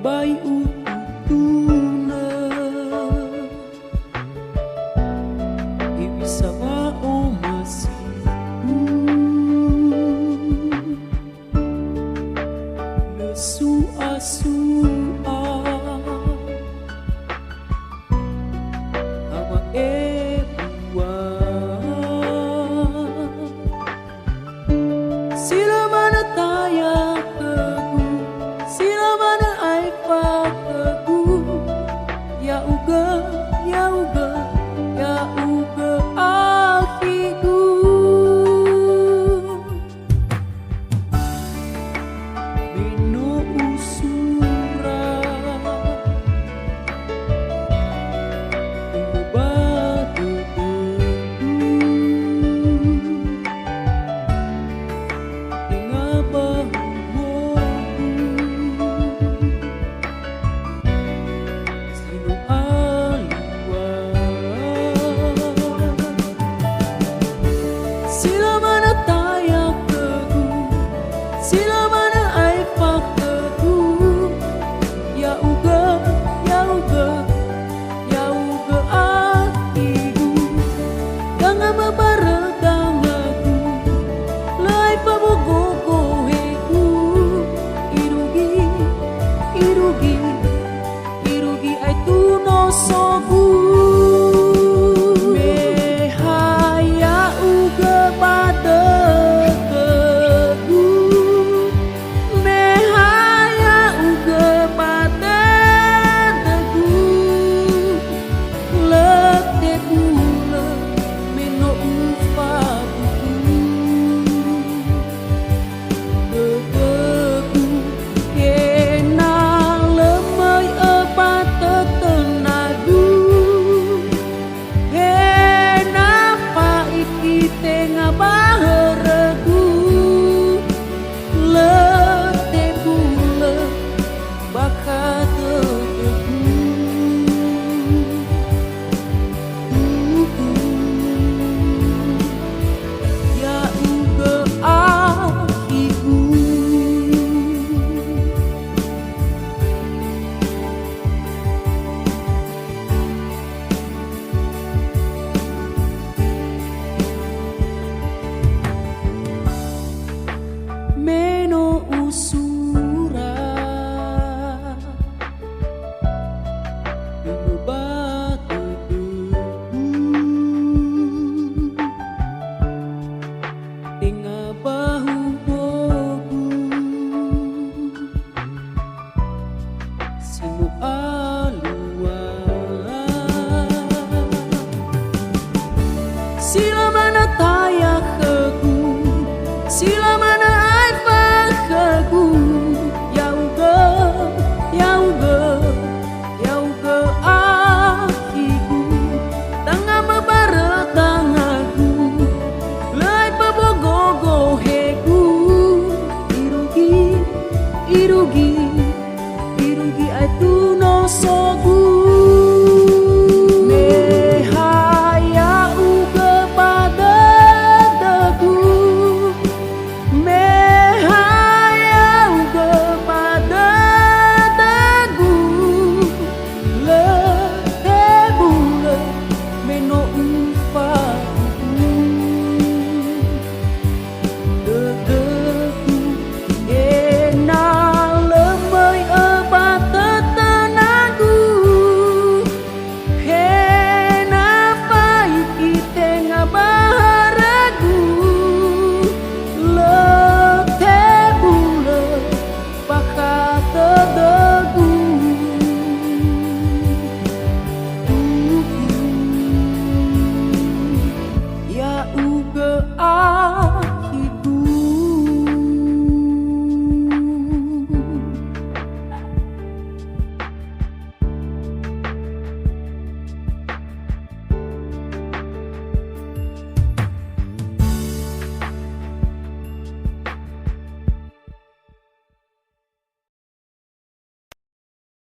bai ututuna ibisa mao masihu lesu asua hawa ebua sila mana taya kegu sila mana aifa kegu ya uga ya uga ya uga akiku bino usura batu tengah bahu sinu alua sila mana taya kegu sila mana aifa kegu ya uga ya uga ya uga akiku dengan mabaregang aku lai pabogogo heku irugi irugi irugi ay tuno sogu mehaya uga pada kegu mehaya uga pada kegu lete bula meno ufa kegu kena lemay apa tetenagu kena paikite ngabaheregu lete bula baka ya uga akiku meno usura batu tengah bahu bogu sinu alua sila mana taya kegu sila mana aifa kegu ya uga ya uga ya uga akiku tengah mabaretang aku lai pabogogo heku irugi irugi irugi ay tuno so